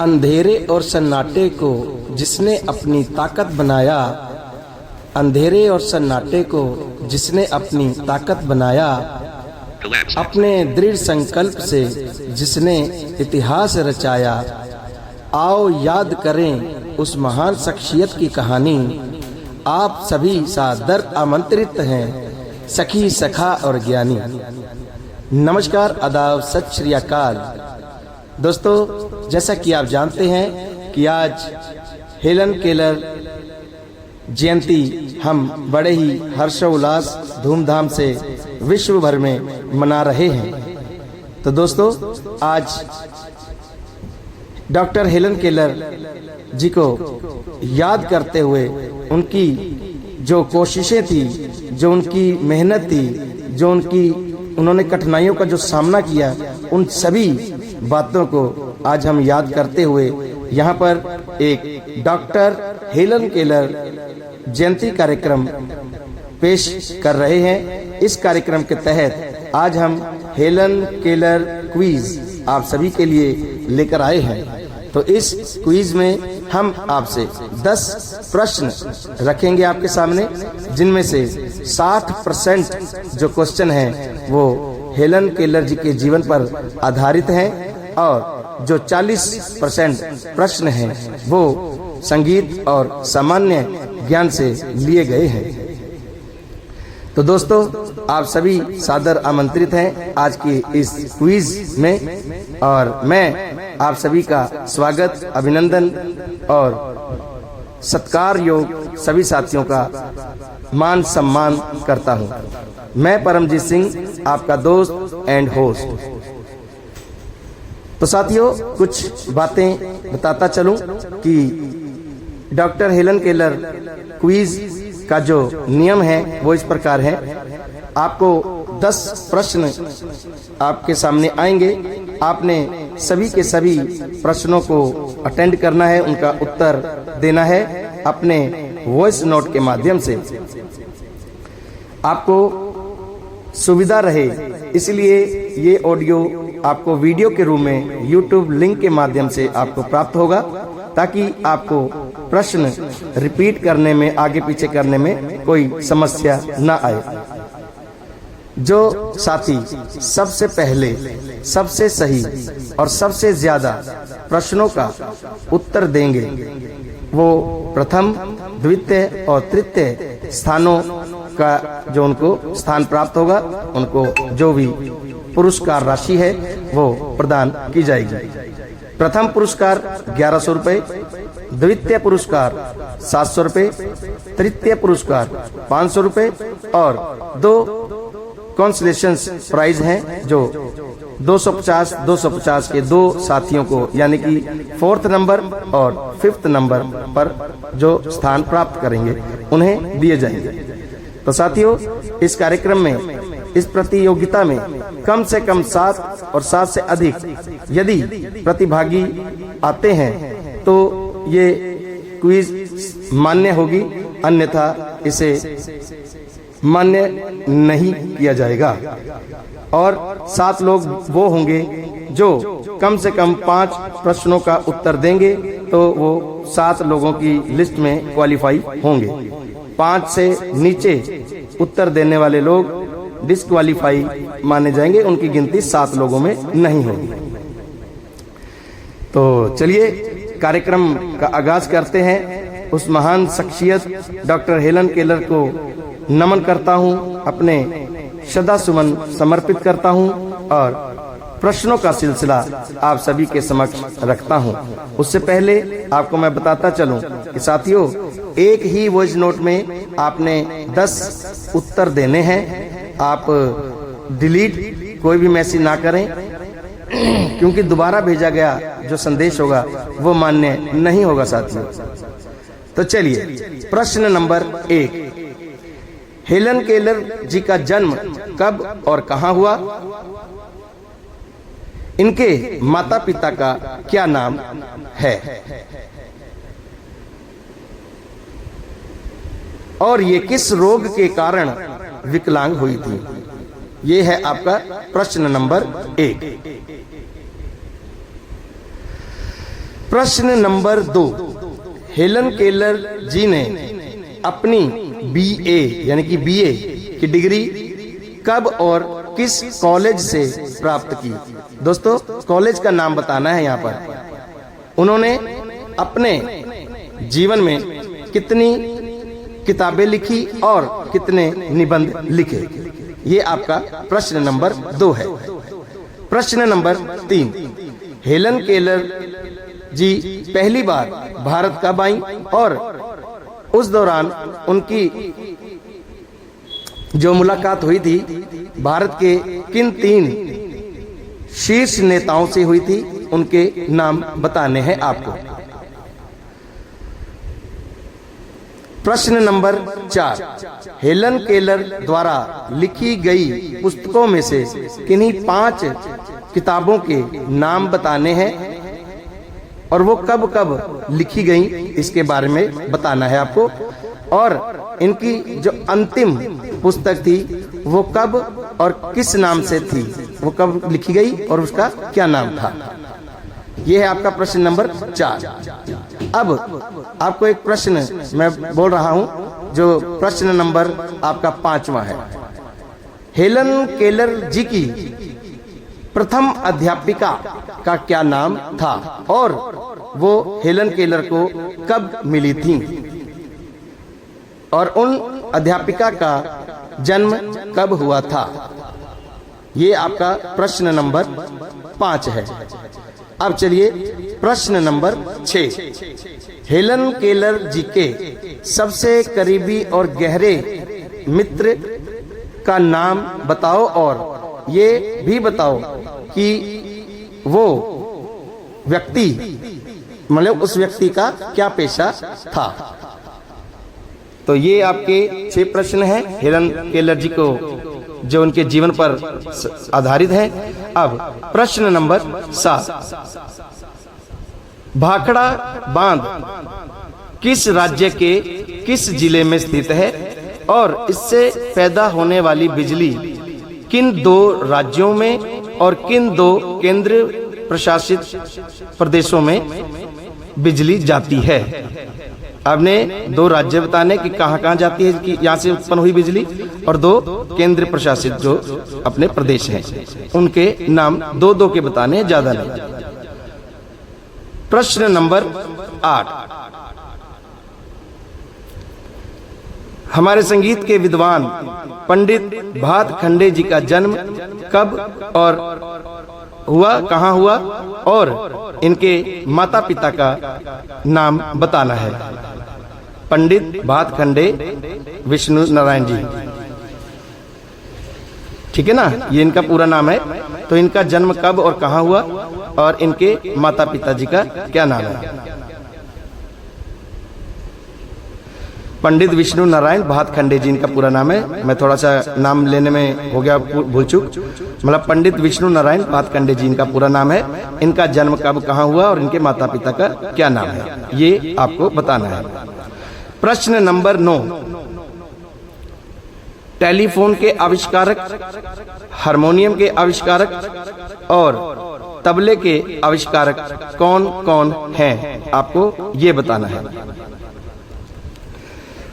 अंधेरे और सन्नाटे को जिसने अपनी ताकत बनाया, अंधेरे और सन्नाटे को जिसने अपनी ताकत बनाया, अपने दृढ़ संकल्प से जिसने इतिहास रचाया। आओ याद करें उस महान शख्सियत की कहानी। आप सभी सादर आमंत्रित हैं, सखी सखा और ज्ञानी। नमस्कार, आदाब, सत श्री अकाल। दोस्तों, जैसा कि आप जानते हैं कि आज हेलन केलर जयंती हम बड़े ही हर्षोल्लास धूमधाम से विश्व भर में मना रहे हैं। तो दोस्तों, आज डॉक्टर हेलन केलर जी को याद करते हुए उनकी जो कोशिशें थी, जो उनकी मेहनत थी, जो उन्होंने कठिनाइयों का जो सामना किया, उन सभी बातों को आज हम याद करते हुए यहाँ पर एक डॉक्टर हेलन केलर जयंती कार्यक्रम पेश कर रहे हैं। इस कार्यक्रम के तहत आज हम हेलन केलर क्विज आप सभी के लिए लेकर आए हैं। तो इस क्विज में हम आपसे 10 प्रश्न रखेंगे आपके सामने, जिनमें से 60% जो क्वेश्चन हैं वो हेलन केलर जी के जीवन पर आधारित हैं और जो 40% प्रश्न हैं वो संगीत और सामान्य ज्ञान से लिए गए हैं। तो दोस्तों, आप सभी सादर आमंत्रित हैं आज की इस क्विज में, और मैं आप सभी का स्वागत, अभिनंदन और सत्कार योग सभी साथियों का मान सम्मान करता हूं। मैं परमजीत सिंह, आपका दोस्त एंड होस्ट। तो साथियों, कुछ बातें बताता चलूं कि डॉक्टर हेलन केलर क्विज का जो नियम है वो इस प्रकार है। आपको 10 प्रश्न आपके सामने आएंगे। आपने सभी के सभी प्रश्नों को अटेंड करना है, उनका उत्तर देना है अपने वॉइस नोट के माध्यम से। आपको सुविधा रहे इसलिए ये ऑडियो आपको वीडियो के रूप में YouTube लिंक के माध्यम से आपको प्राप्त होगा, ताकि आपको प्रश्न रिपीट करने में, आगे पीछे करने में कोई समस्या ना आए। जो साथी सबसे पहले, सबसे सही और सबसे ज्यादा प्रश्नों का उत्तर देंगे वो प्रथम, द्वितीय और तृतीय स्थानों का जो उनको स्थान प्राप्त होगा, उनको जो भी पुरस्कार राशि है वो प्रदान की जाएगी। प्रथम पुरस्कार 1100 रुपए, द्वितीय पुरस्कार 700 रुपए, तृतीय पुरस्कार 500 रुपए और 2 कंसोलेशन प्राइज हैं जो 250 के 2 साथियों को, यानी कि 4th नंबर और 5th नंबर पर जो स्थान प्राप्त करेंगे उन्हें दिए जाएंगे। तो साथियों, इस कार्यक्रम में, इस प्रतियोगिता में कम से कम 7 और 7 से अधिक यदि प्रतिभागी आते हैं तो ये क्विज मान्य होगी, अन्यथा इसे मान्य नहीं किया जाएगा। और 7 लोग वो होंगे जो कम से कम 5 प्रश्नों का उत्तर देंगे, तो वो 7 लोगों की लिस्ट में क्वालिफाई होंगे। 5 से नीचे उत्तर देने वाले लोग डिस्क्वालीफाई माने जाएंगे, उनकी गिनती 7 लोगों में नहीं होगी। तो चलिए कार्यक्रम का आगाज करते हैं। उस महान शख्सियत डॉक्टर हेलन केलर को नमन करता हूं, अपने श्रद्धा सुमन समर्पित करता हूं और प्रश्नों का सिलसिला आप सभी के समक्ष रखता हूं। उससे पहले आपको मैं बताता चलूं कि साथियों, एक ही वॉइस नोट में आपने 10 उत्तर देने हैं। आप डिलीट कोई भी मैसेज ना करें, क्योंकि दोबारा भेजा गया जो संदेश होगा वो मान्य नहीं होगा साथियों। तो चलिए, प्रश्न नंबर 1, हेलन केलर जी का जन्म कब और कहां हुआ? इनके माता पिता का क्या नाम है? और ये किस रोग के कारण विकलांग हुई थी? ये है आपका प्रश्न नंबर 1। प्रश्न नंबर 2, हेलन केलर जी ने अपनी बीए यानी कि बीए की डिग्री कब और किस कॉलेज से प्राप्त की। दोस्तों कॉलेज का नाम बताना है यहाँ पर। उन्होंने अपने जीवन में कितनी किताबें लिखी और कितने निबंध लिखे, ये आपका प्रश्न नंबर 2 है। प्रश्न नंबर 3, हेलन केलर जी पहली बार भारत कब आई और उस दौरान उनकी जो मुलाकात हुई थी भारत के किन 3 शीर्ष नेताओं से हुई थी, उनके नाम बताने हैं आपको। प्रश्न नंबर 4, हेलन केलर द्वारा लिखी गई पुस्तकों में से किन्हीं 5 किताबों के नाम बताने हैं और वो कब कब लिखी गई, इसके बारे में बताना है आपको। और इनकी जो अंतिम पुस्तक थी वो कब और किस नाम से थी, वो कब लिखी गई और उसका क्या नाम था। ये है आपका प्रश्न नंबर 4। अब आपको एक प्रश्न मैं बोल रहा हूं जो प्रश्न नंबर आपका 5वां है। हेलन केलर जी की प्रथम अध्यापिका का क्या नाम था और वो हेलन केलर को कब मिली थी और उन अध्यापिका का जन्म कब हुआ था। ये आपका प्रश्न नंबर 5 है। अब चलिए प्रश्न नंबर 6, हेलन केलर जी के सबसे करीबी और गहरे मित्र का नाम बताओ और ये भी बताओ कि वो व्यक्ति मतलब उस व्यक्ति का क्या पेशा था। तो ये आपके 6 प्रश्न हैं हेलन केलर जी को जो उनके जीवन पर आधारित है। अब प्रश्न नंबर 7, भाखड़ा बांध किस राज्य के किस जिले में स्थित है और इससे पैदा होने वाली बिजली किन 2 राज्यों में और किन 2 केंद्र प्रशासित प्रदेशों में बिजली जाती है। आपने 2 राज्य बताने कि कहाँ जाती है, कि यहाँ से उत्पन्न हुई बिजली, और 2 केंद्र प्रशासित जो अपने प्रदेश हैं उनके नाम 2-2 के बताने हैं, ज्यादा नहीं। प्रश्न नंबर 8, हमारे संगीत के विद्वान पंडित भातखंडे जी का जन्म कब और हुआ, कहाँ हुआ और इनके माता पिता का नाम बताना है। पंडित भातखंडे विष्णु नारायण जी, ठीक है ना, ये इनका पूरा नाम है। तो इनका जन्म कब और कहाँ हुआ और इनके माता पिता जी का क्या नाम है। पंडित विष्णु नारायण भातखंडे जी इनका पूरा नाम है। मैं थोड़ा सा नाम लेने में हो गया भूल चूक, मतलब पंडित विष्णु नारायण भातखंडे जी इनका पूरा नाम है। इनका जन्म कब कहाँ हुआ और इनके माता पिता का क्या नाम है, ये आपको बताना है। प्रश्न नंबर 9, टेलीफोन के आविष्कारक, हारमोनियम के आविष्कारक और तबले के आविष्कारक कौन कौन हैं, आपको ये बताना है।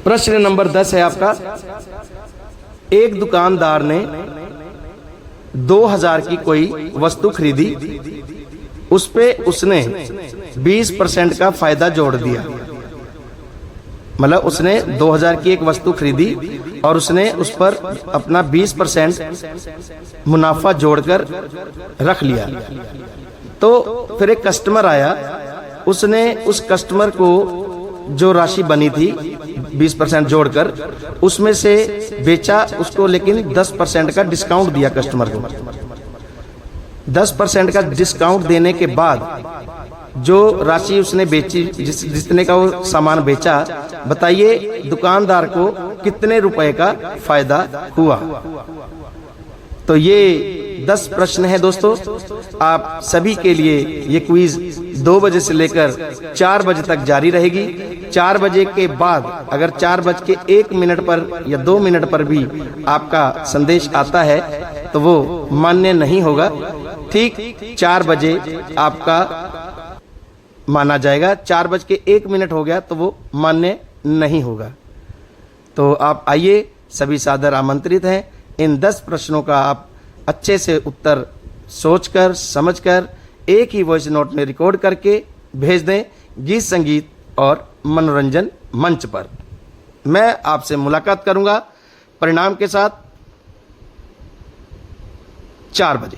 प्रश्न नंबर 10 है आपका, एक दुकानदार ने 2000 की कोई वस्तु खरीदी, उस पे उसने 20% का फायदा जोड़ दिया। मतलब उसने 2000 की एक वस्तु खरीदी और उसने उस पर अपना 20% मुनाफा जोड़कर रख लिया। तो फिर एक कस्टमर आया, उसने उस कस्टमर को जो राशि बनी थी 20% जोड़कर उसमें से बेचा उसको, लेकिन 10% का डिस्काउंट दिया कस्टमर को। 10% का डिस्काउंट देने के बाद जो राशि उसने बेची, जितने का वो सामान बेचा, बताइए दुकानदार को कितने रुपए का फायदा हुआ। तो ये 10 प्रश्न है दोस्तों। आप सभी के लिए ये क्विज 2 बजे से लेकर 4 बजे तक जारी रहेगी। 4 बजे के बाद अगर 4:01 पर या 2 मिनट पर भी आपका संदेश आता है तो वो मान्य नहीं होगा। ठीक 4 बजे आपका माना जाएगा। 4:01 हो गया तो वो मान्य नहीं होगा। तो आप आइए, सभी सादर आमंत्रित हैं। इन 10 प्रश्नों का आप अच्छे से उत्तर सोचकर समझकर एक ही वॉइस नोट में रिकॉर्ड करके भेज दें गीत संगीत और मनोरंजन मंच पर। मैं आपसे मुलाकात करूंगा परिणाम के साथ 4 बजे।